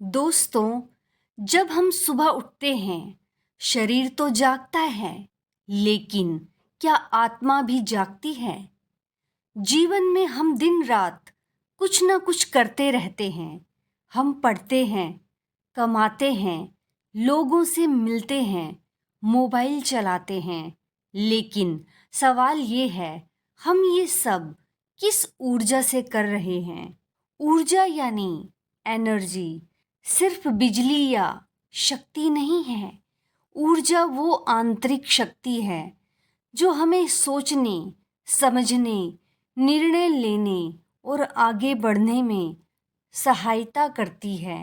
दोस्तों, जब हम सुबह उठते हैं, शरीर तो जागता है, लेकिन क्या आत्मा भी जागती है? जीवन में हम दिन रात कुछ ना कुछ करते रहते हैं। हम पढ़ते हैं, कमाते हैं, लोगों से मिलते हैं, मोबाइल चलाते हैं। लेकिन सवाल ये है, हम ये सब किस ऊर्जा से कर रहे हैं? ऊर्जा यानी एनर्जी सिर्फ बिजली या शक्ति नहीं है। ऊर्जा वो आंतरिक शक्ति है जो हमें सोचने, समझने, निर्णय लेने और आगे बढ़ने में सहायता करती है।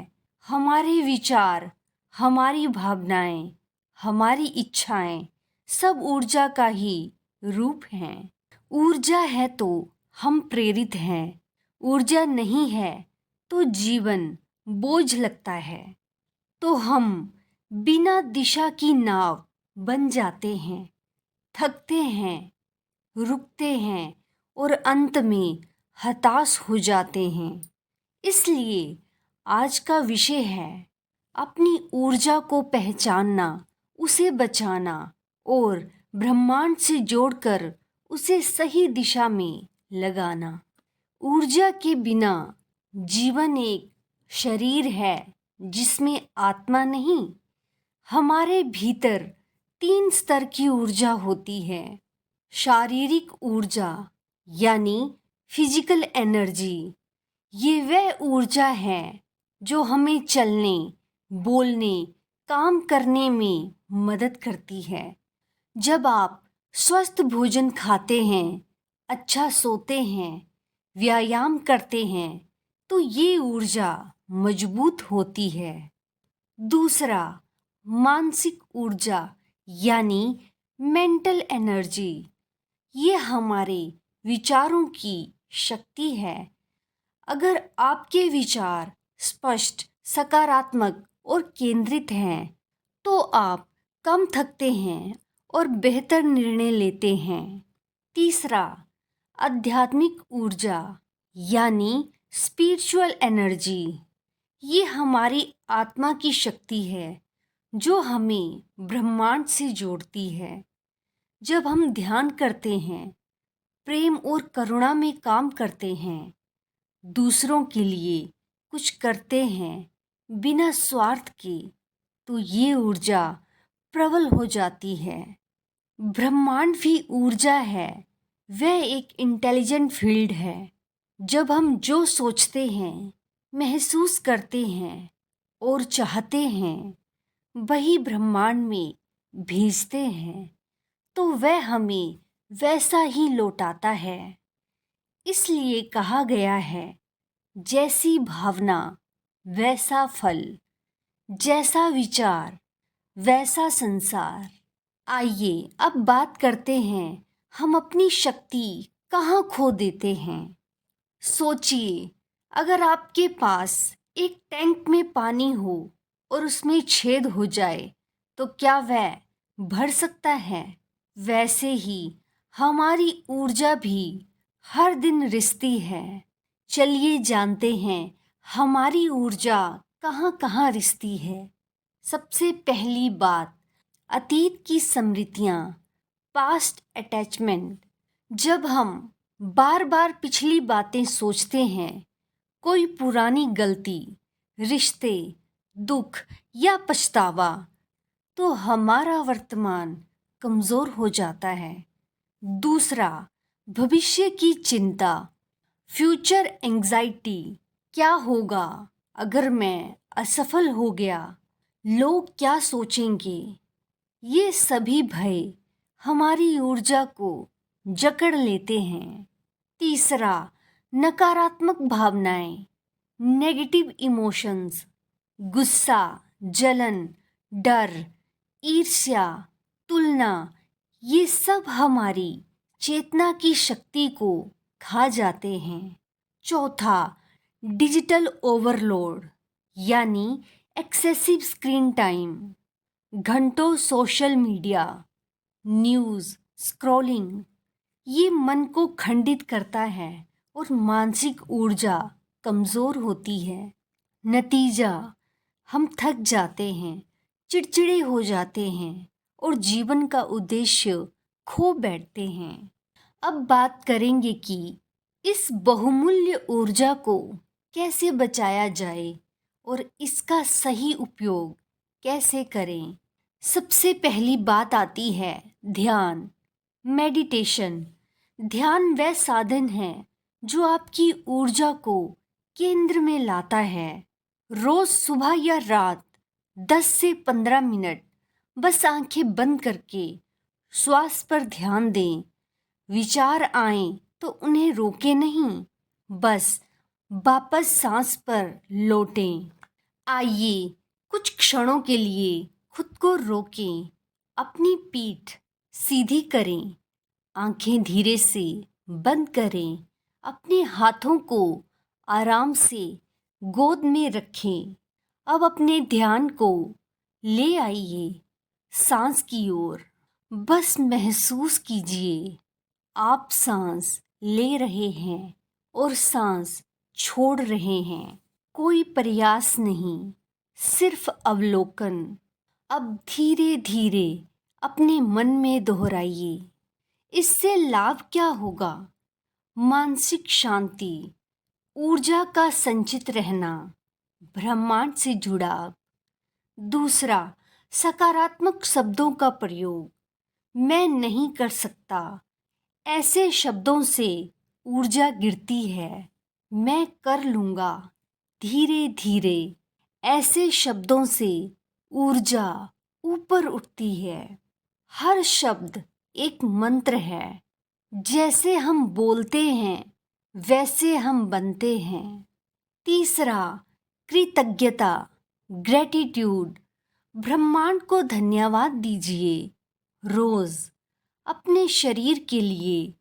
हमारे विचार, हमारी भावनाएं, हमारी इच्छाएं सब ऊर्जा का ही रूप हैं। ऊर्जा है तो हम प्रेरित हैं, ऊर्जा नहीं है तो जीवन बोझ लगता है। तो हम बिना दिशा की नाव बन जाते हैं, थकते हैं, रुकते हैं और अंत में हताश हो जाते हैं। इसलिए आज का विषय है अपनी ऊर्जा को पहचानना, उसे बचाना और ब्रह्मांड से जोड़कर उसे सही दिशा में लगाना। ऊर्जा के बिना जीवन एक शरीर है जिसमें आत्मा नहीं। हमारे भीतर 3 स्तर की ऊर्जा होती है। शारीरिक ऊर्जा यानी फिजिकल एनर्जी, ये वह ऊर्जा है जो हमें चलने, बोलने, काम करने में मदद करती है। जब आप स्वस्थ भोजन खाते हैं, अच्छा सोते हैं, व्यायाम करते हैं, तो ये ऊर्जा मजबूत होती है। दूसरा, मानसिक ऊर्जा यानी मेंटल एनर्जी, ये हमारे विचारों की शक्ति है। अगर आपके विचार स्पष्ट, सकारात्मक और केंद्रित हैं, तो आप कम थकते हैं और बेहतर निर्णय लेते हैं। तीसरा, आध्यात्मिक ऊर्जा यानी स्पिरिचुअल एनर्जी, ये हमारी आत्मा की शक्ति है जो हमें ब्रह्मांड से जोड़ती है। जब हम ध्यान करते हैं, प्रेम और करुणा में काम करते हैं, दूसरों के लिए कुछ करते हैं बिना स्वार्थ के, तो ये ऊर्जा प्रबल हो जाती है। ब्रह्मांड भी ऊर्जा है, वह एक इंटेलिजेंट फील्ड है। जब हम जो सोचते हैं, महसूस करते हैं और चाहते हैं, वही ब्रह्मांड में भेजते हैं, तो वह हमें वैसा ही लौटाता है। इसलिए कहा गया है, जैसी भावना वैसा फल, जैसा विचार वैसा संसार। आइए अब बात करते हैं, हम अपनी शक्ति कहाँ खो देते हैं। सोचिए, अगर आपके पास एक टैंक में पानी हो और उसमें छेद हो जाए, तो क्या वह भर सकता है? वैसे ही हमारी ऊर्जा भी हर दिन रिसती है। चलिए जानते हैं हमारी ऊर्जा कहाँ कहाँ रिसती है। सबसे पहली बात, अतीत की स्मृतियाँ, पास्ट अटैचमेंट। जब हम बार बार पिछली बातें सोचते हैं, कोई पुरानी गलती, रिश्ते, दुख या पछतावा, तो हमारा वर्तमान कमज़ोर हो जाता है। दूसरा, भविष्य की चिंता, फ्यूचर एंग्जाइटी। क्या होगा अगर मैं असफल हो गया? लोग क्या सोचेंगे? ये सभी भय हमारी ऊर्जा को जकड़ लेते हैं। तीसरा, नकारात्मक भावनाएं, नेगेटिव इमोशंस, गुस्सा, जलन, डर, ईर्ष्या, तुलना, ये सब हमारी चेतना की शक्ति को खा जाते हैं। चौथा, डिजिटल ओवरलोड यानी एक्सेसिव स्क्रीन टाइम। घंटों सोशल मीडिया, न्यूज़, स्क्रॉलिंग, ये मन को खंडित करता है और मानसिक ऊर्जा कमज़ोर होती है। नतीजा, हम थक जाते हैं, चिड़चिड़े हो जाते हैं और जीवन का उद्देश्य खो बैठते हैं। अब बात करेंगे कि इस बहुमूल्य ऊर्जा को कैसे बचाया जाए और इसका सही उपयोग कैसे करें। सबसे पहली बात आती है ध्यान, मेडिटेशन। ध्यान वह साधन है जो आपकी ऊर्जा को केंद्र में लाता है। रोज सुबह या रात 10 से 15 मिनट बस आंखें बंद करके श्वास पर ध्यान दें। विचार आएं तो उन्हें रोकें नहीं, बस वापस सांस पर लौटें। आइए कुछ क्षणों के लिए खुद को रोकें, अपनी पीठ सीधी करें, आंखें धीरे से बंद करें, अपने हाथों को आराम से गोद में रखें। अब अपने ध्यान को ले आइए सांस की ओर। बस महसूस कीजिए आप सांस ले रहे हैं और सांस छोड़ रहे हैं। कोई प्रयास नहीं, सिर्फ अवलोकन। अब धीरे धीरे अपने मन में दोहराइए। इससे लाभ क्या होगा? मानसिक शांति, ऊर्जा का संचित रहना, ब्रह्मांड से जुड़ाव। दूसरा, सकारात्मक शब्दों का प्रयोग। मैं नहीं कर सकता, ऐसे शब्दों से ऊर्जा गिरती है। मैं कर लूँगा, धीरे धीरे ऐसे शब्दों से ऊर्जा ऊपर उठती है। हर शब्द एक मंत्र है। जैसे हम बोलते हैं वैसे हम बनते हैं। तीसरा, कृतज्ञता, ग्रेटिट्यूड। ब्रह्मांड को धन्यवाद दीजिए रोज, अपने शरीर के लिए,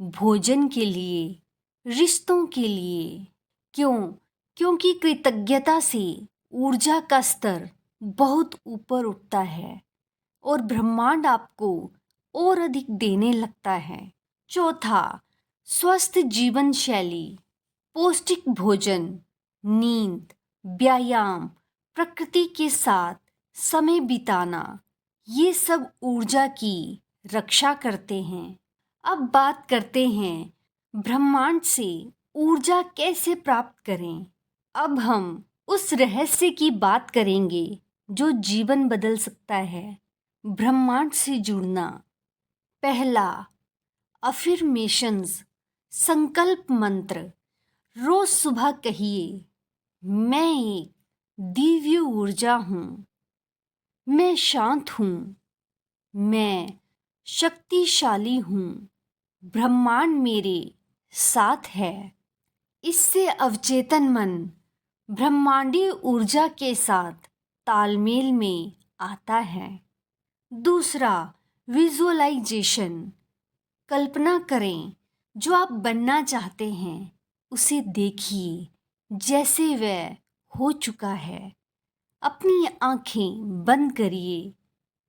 भोजन के लिए, रिश्तों के लिए। क्यों? क्योंकि कृतज्ञता से ऊर्जा का स्तर बहुत ऊपर उठता है और ब्रह्मांड आपको और अधिक देने लगता है। चौथा, स्वस्थ जीवन शैली, पौष्टिक भोजन, नींद, व्यायाम, प्रकृति के साथ समय बिताना, ये सब ऊर्जा की रक्षा करते हैं। अब बात करते हैं ब्रह्मांड से ऊर्जा कैसे प्राप्त करें। अब हम उस रहस्य की बात करेंगे जो जीवन बदल सकता है। ब्रह्मांड से जुड़ना। पहला, अफर्मेशंस, संकल्प मंत्र। रोज सुबह कहिए, मैं एक दिव्य ऊर्जा हूँ, मैं शांत हूँ, मैं शक्तिशाली हूँ, ब्रह्मांड मेरे साथ है। इससे अवचेतन मन ब्रह्मांडीय ऊर्जा के साथ तालमेल में आता है। दूसरा, विजुअलाइजेशन। कल्पना करें जो आप बनना चाहते हैं उसे देखिए जैसे वह हो चुका है। अपनी आंखें बंद करिए,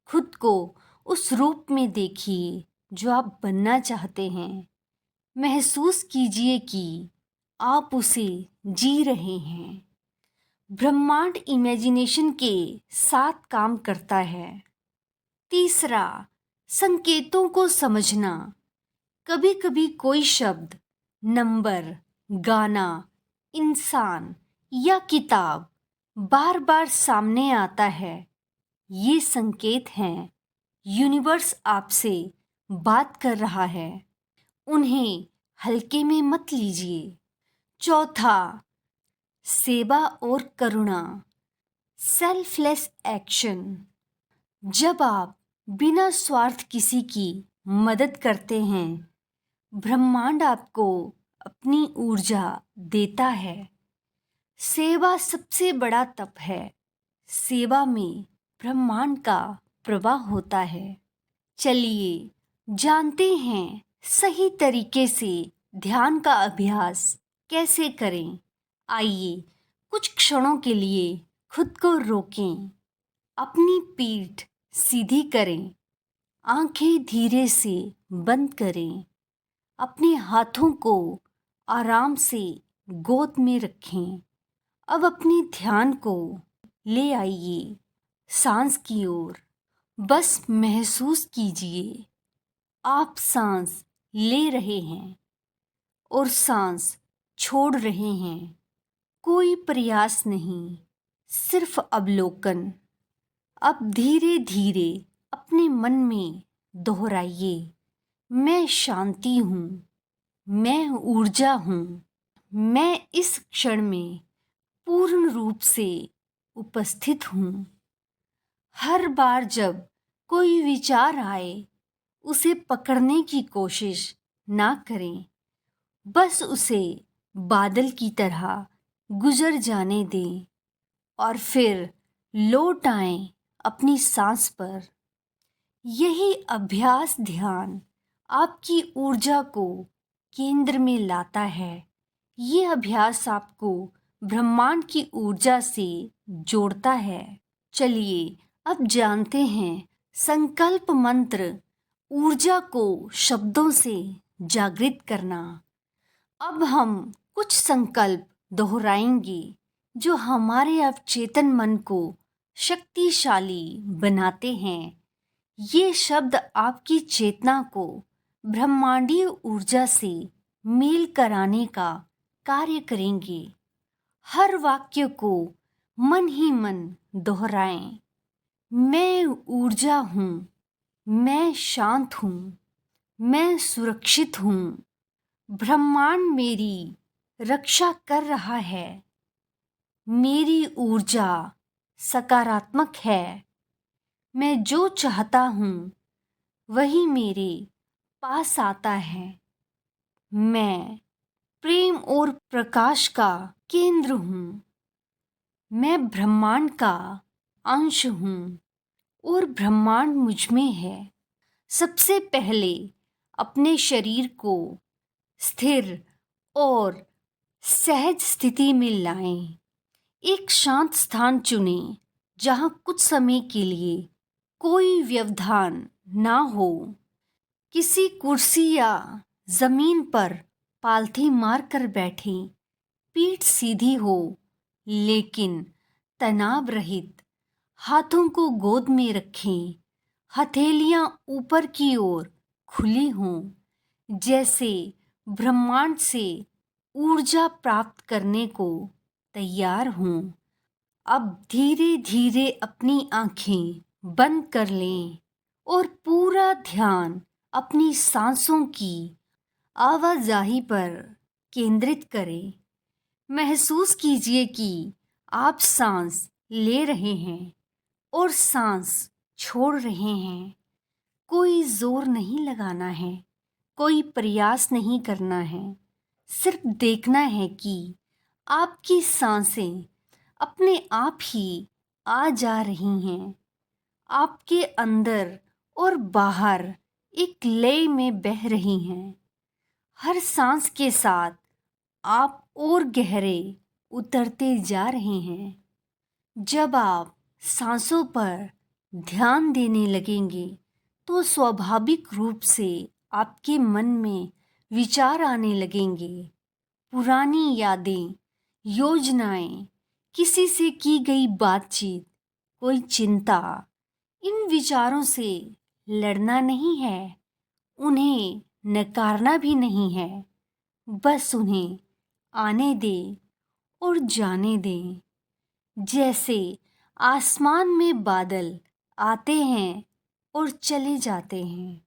खुद को उस रूप में देखिए जो आप बनना चाहते हैं। महसूस कीजिए कि आप उसे जी रहे हैं। ब्रह्मांड इमेजिनेशन के साथ काम करता है। तीसरा, संकेतों को समझना। कभी कभी कोई शब्द, नंबर, गाना, इंसान या किताब बार बार सामने आता है। ये संकेत हैं यूनिवर्स आपसे बात कर रहा है। उन्हें हल्के में मत लीजिए। चौथा, सेवा और करुणा, सेल्फलेस एक्शन। जब आप बिना स्वार्थ किसी की मदद करते हैं, ब्रह्मांड आपको अपनी ऊर्जा देता है। सेवा सबसे बड़ा तप है। सेवा में ब्रह्मांड का प्रवाह होता है। चलिए जानते हैं सही तरीके से ध्यान का अभ्यास कैसे करें। आइए कुछ क्षणों के लिए खुद को रोकें, अपनी पीठ सीधी करें, आंखें धीरे से बंद करें, अपने हाथों को आराम से गोद में रखें। अब अपने ध्यान को ले आइए सांस की ओर। बस महसूस कीजिए आप सांस ले रहे हैं और सांस छोड़ रहे हैं। कोई प्रयास नहीं, सिर्फ अवलोकन। अब धीरे धीरे अपने मन में दोहराइए, मैं शांति हूँ, मैं ऊर्जा हूँ, मैं इस क्षण में पूर्ण रूप से उपस्थित हूँ। हर बार जब कोई विचार आए उसे पकड़ने की कोशिश ना करें, बस उसे बादल की तरह गुजर जाने दें और फिर लौट आएं अपनी सांस पर। यही अभ्यास ध्यान आपकी ऊर्जा को केंद्र में लाता है। ये अभ्यास आपको ब्रह्मांड की ऊर्जा से जोड़ता है। चलिए अब जानते हैं संकल्प मंत्र, ऊर्जा को शब्दों से जागृत करना। अब हम कुछ संकल्प दोहराएंगे जो हमारे अवचेतन मन को शक्तिशाली बनाते हैं। ये शब्द आपकी चेतना को ब्रह्मांडीय ऊर्जा से मेल कराने का कार्य करेंगे। हर वाक्य को मन ही मन दोहराएं। मैं ऊर्जा हूँ, मैं शांत हूँ, मैं सुरक्षित हूँ, ब्रह्मांड मेरी रक्षा कर रहा है, मेरी ऊर्जा सकारात्मक है, मैं जो चाहता हूँ वही मेरे पास आता है, मैं प्रेम और प्रकाश का केंद्र हूँ, मैं ब्रह्मांड का अंश हूँ और ब्रह्मांड मुझ में है। सबसे पहले अपने शरीर को स्थिर और सहज स्थिति में लाएं। एक शांत स्थान चुनें जहां कुछ समय के लिए कोई व्यवधान ना हो। किसी कुर्सी या जमीन पर पालथी मारकर बैठें। पीठ सीधी हो लेकिन तनाव रहित। हाथों को गोद में रखें, हथेलियां ऊपर की ओर खुली हों, जैसे ब्रह्मांड से ऊर्जा प्राप्त करने को तैयार हों। अब धीरे धीरे अपनी आंखें बंद कर लें और पूरा ध्यान अपनी सांसों की आवाजाही पर केंद्रित करें। महसूस कीजिए कि आप सांस ले रहे हैं और सांस छोड़ रहे हैं। कोई जोर नहीं लगाना है, कोई प्रयास नहीं करना है, सिर्फ देखना है कि आपकी सांसें अपने आप ही आ जा रही हैं, आपके अंदर और बाहर एक लय में बह रही हैं। हर सांस के साथ आप और गहरे उतरते जा रहे हैं। जब आप सांसों पर ध्यान देने लगेंगे तो स्वाभाविक रूप से आपके मन में विचार आने लगेंगे। पुरानी यादें, योजनाएं, किसी से की गई बातचीत, कोई चिंता। इन विचारों से लड़ना नहीं है, उन्हें नकारना भी नहीं है, बस उन्हें आने दें और जाने दें। जैसे आसमान में बादल आते हैं और चले जाते हैं।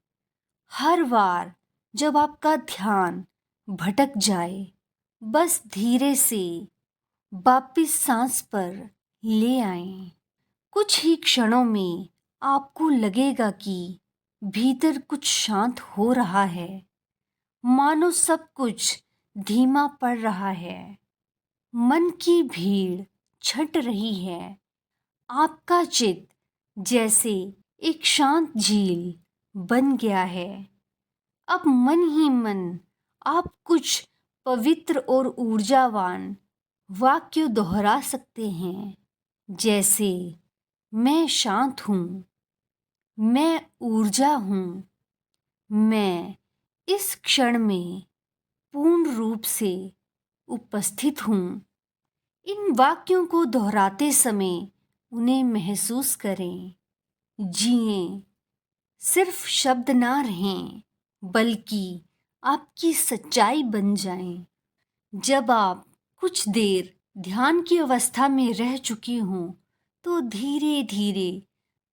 हर बार जब आपका ध्यान भटक जाए, बस धीरे से वापिस सांस पर ले आएं। कुछ ही क्षणों में आपको लगेगा कि भीतर कुछ शांत हो रहा है, मानो सब कुछ धीमा पड़ रहा है। मन की भीड़ छट रही है। आपका चित्त जैसे एक शांत झील बन गया है। अब मन ही मन आप कुछ पवित्र और ऊर्जावान वाक्य दोहरा सकते हैं, जैसे मैं शांत हूँ, मैं ऊर्जा हूँ, मैं इस क्षण में पूर्ण रूप से उपस्थित हूँ। इन वाक्यों को दोहराते समय उन्हें महसूस करें, जिएं। सिर्फ शब्द ना रहें, बल्कि आपकी सच्चाई बन जाएं। जब आप कुछ देर ध्यान की अवस्था में रह चुकी हों, तो धीरे धीरे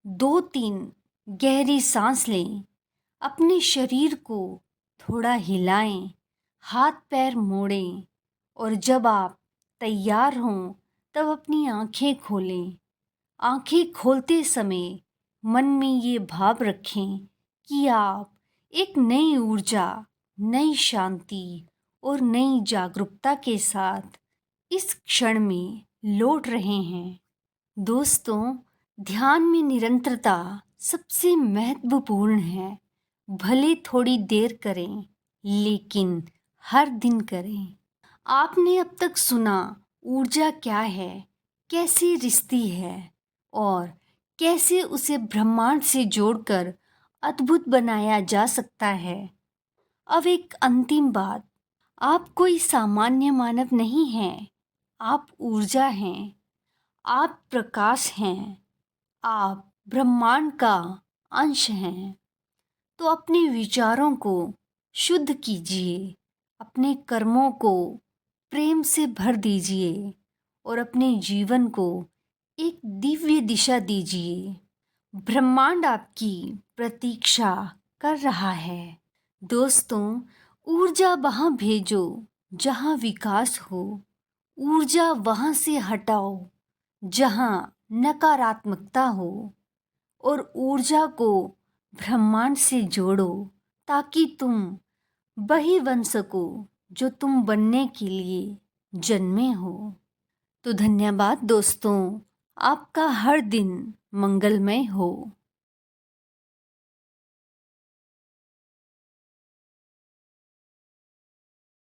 2-3 गहरी सांस लें। अपने शरीर को थोड़ा हिलाएं, हाथ पैर मोड़ें और जब आप तैयार हों तब अपनी आंखें खोलें। आंखें खोलते समय मन में ये भाव रखें कि आप एक नई ऊर्जा, नई शांति और नई जागरूकता के साथ इस क्षण में लौट रहे हैं। दोस्तों, ध्यान में निरंतरता सबसे महत्वपूर्ण है। भले थोड़ी देर करें, लेकिन हर दिन करें। आपने अब तक सुना ऊर्जा क्या है, कैसे रिश्ती है और कैसे उसे ब्रह्मांड से जोड़कर अद्भुत बनाया जा सकता है। अब एक अंतिम बात, आप कोई सामान्य मानव नहीं हैं। आप ऊर्जा हैं, आप प्रकाश हैं, आप ब्रह्मांड का अंश हैं। तो अपने विचारों को शुद्ध कीजिए, अपने कर्मों को प्रेम से भर दीजिए और अपने जीवन को एक दिव्य दिशा दीजिए। ब्रह्मांड आपकी प्रतीक्षा कर रहा है। दोस्तों, ऊर्जा वहाँ भेजो जहाँ विकास हो। ऊर्जा वहाँ से हटाओ जहाँ नकारात्मकता हो और ऊर्जा को ब्रह्मांड से जोड़ो, ताकि तुम वही बन सको जो तुम बनने के लिए जन्मे हो। तो धन्यवाद दोस्तों, आपका हर दिन मंगलमय हो।